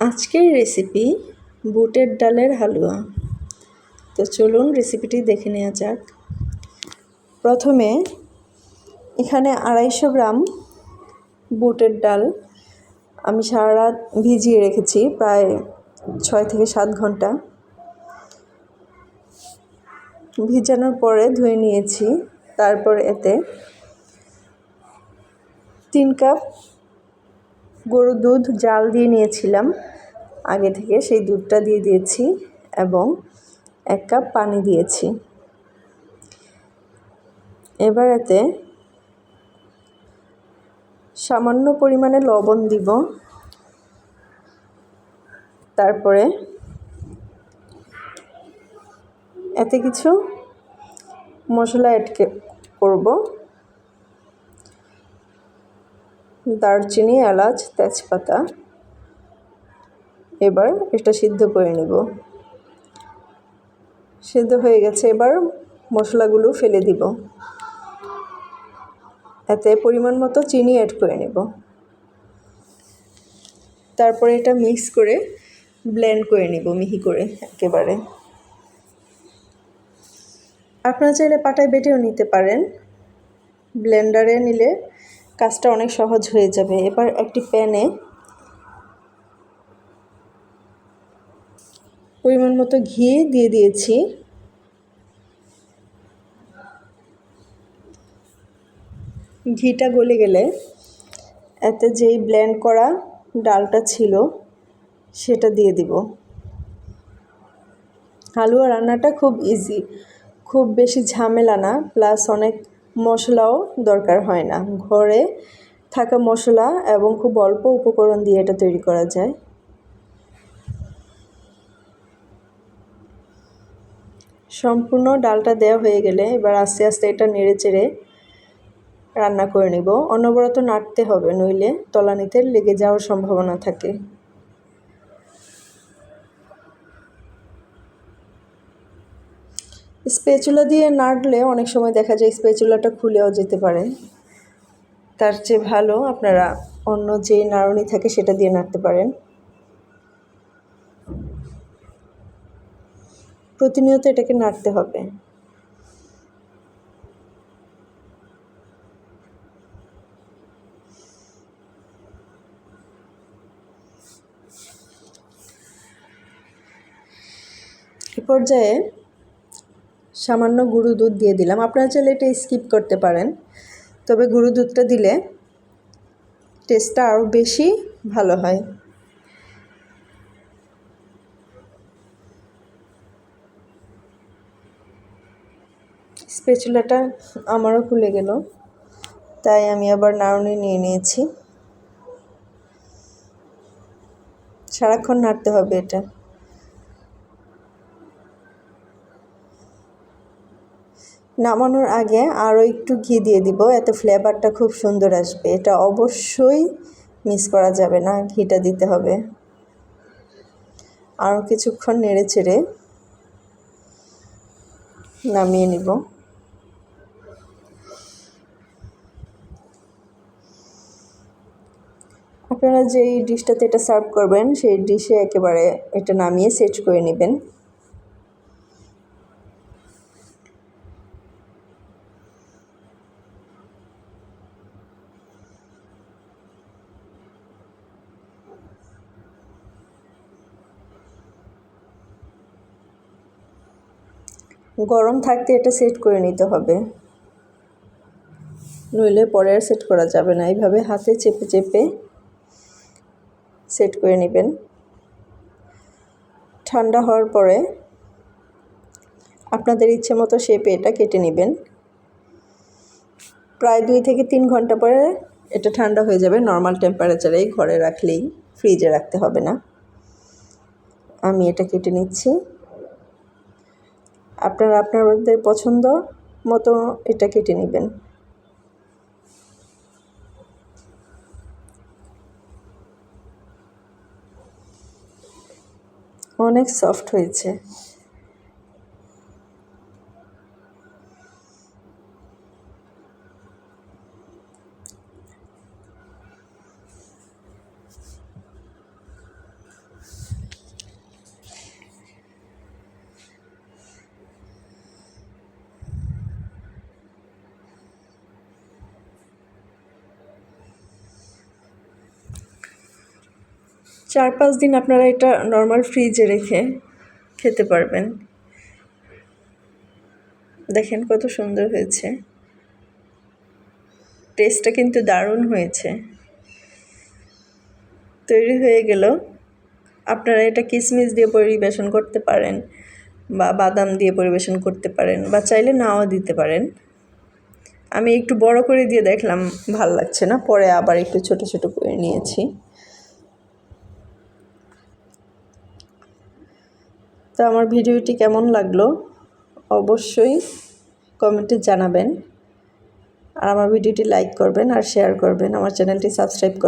আজকের রেসিপি বুটের ডালের হালুয়া। তো চলুন রেসিপিটি দেখে নেওয়া যাক। প্রথমে এখানে 250 গ্রাম বুটের ডাল আমি সারা রাত ভিজিয়ে রেখেছি, প্রায় 6 থেকে 7 ঘন্টা। ভিজানোর পরে ধুয়ে নিয়েছি। তারপর এতে 3 কাপ গরুর দুধ জাল দিয়ে নিয়েছিলাম আগে থেকে, সেই দুধটা দিয়ে দিয়েছি এবং 1 কাপ পানি দিয়েছি। এবার এতে সামান্য পরিমাণে লবণ দিব। তারপরে এতে কিছু মশলা অ্যাড করব, দারচিনি, এলাচ, তেজপাতা। এবার এটা সিদ্ধ করে নেব। সিদ্ধ হয়ে গেছে, এবার মশলাগুলো ফেলে দিব। এতে পরিমাণ মতো চিনি অ্যাড করে নেব। তারপরে এটা মিক্স করে ব্লেন্ড করে নেব মিহি করে একেবারে। আপনারা চাইলে পাটায় বেটেও নিতে পারেন, ব্লেন্ডারে নিলে কাজটা অনেক সহজ হয়ে যাবে। এবার একটি প্যানে পরিমাণ মতো ঘি দিয়ে দিয়েছি। ঘিটা গলে গেলে এতে যেই ব্লেন্ড করা ডালটা ছিল সেটা দিয়ে দিব। হালুয়া রান্নাটা খুব ইজি, খুব বেশি ঝামেলা না, প্লাস অনেক মশলাও দরকার হয় না। ঘরে থাকা মশলা এবং খুব অল্প উপকরণ দিয়ে এটা তৈরি করা যায়। সম্পূর্ণ ডালটা দেওয়া হয়ে গেলে এবার আস্তে আস্তে এটা নেড়ে চেড়ে রান্না করে নেব। অনবরত নাড়তে হবে, নইলে তলানিতে লেগে যাওয়ার সম্ভাবনা থাকে। স্প্যাচুলা দিয়ে নাড়লে অনেক সময় দেখা যায় স্প্যাচুলাটা খুলেও যেতে পারে। তার চেয়ে ভালো আপনারা অন্য যে নাড়ুনি থাকে সেটা দিয়ে নাড়তে পারেন। প্রতিনিয়ত এটাকে নাড়তে হবে। এ পর্যায়ে সামান্য গুঁড়ো দুধ দিয়ে দিলাম। আপনারা চাইলে এটা স্কিপ করতে পারেন, তবে গুঁড়ো দুধটা দিলে টেস্টটা আরও বেশি ভালো হয়। স্প্যাচুলাটা আমারও খুলে গেল, তাই আমি আবার নাড়ুনি নিয়ে নিয়েছি। সারাক্ষণ নাড়তে হবে এটা। নামানোর আগে আরও একটু ঘি দিয়ে দিব, এতে ফ্লেভারটা খুব সুন্দর আসবে। এটা অবশ্যই মিস করা যাবে না, ঘিটা দিতে হবে। আরও কিছুক্ষণ নেড়ে চেড়ে নামিয়ে নিব। আপনারা যেই ডিশটাতে এটা সার্ভ করবেন সেই ডিশে একেবারে এটা নামিয়ে সেট করে নেবেন। গরম থাকতে এটা সেট করে নিতে হবে, নইলে পরে আর সেট করা যাবে না। এইভাবে হাতে চেপে চেপে সেট করে নেবেন। ঠান্ডা হওয়ার পরে আপনাদের ইচ্ছে মতো শেপে এটা কেটে নেবেন। প্রায় 2 থেকে 3 ঘন্টা পরে এটা ঠান্ডা হয়ে যাবে। নর্মাল টেম্পারেচারেই ঘরে রাখলেই, ফ্রিজে রাখতে হবে না। আমি এটা কেটে নিচ্ছি। আপনারা আপনাদের পছন্দ মতো এটা কেটে নেবেন। অনেক সফট হয়েছে। 4-5 দিন আপনারা এটা নর্মাল ফ্রিজে রেখে খেতে পারবেন। দেখেন কত সুন্দর হয়েছে, টেস্টটা কিন্তু দারুণ হয়েছে। তৈরি হয়ে গেল। আপনারা এটা কিশমিশ দিয়ে পরিবেশন করতে পারেন বা বাদাম দিয়ে পরিবেশন করতে পারেন বা চাইলে নাও দিতে পারেন। আমি একটু বড় করে দিয়ে দেখলাম ভাল লাগছে না, পরে আবার একটু ছোট ছোট করে নিয়েছি। তো আমার ভিডিওটি কেমন লাগলো অবশ্যই কমেন্টে জানাবেন, আর আমার ভিডিওটি লাইক করবেন আর শেয়ার করবেন, আমার চ্যানেলটি সাবস্ক্রাইব করবেন।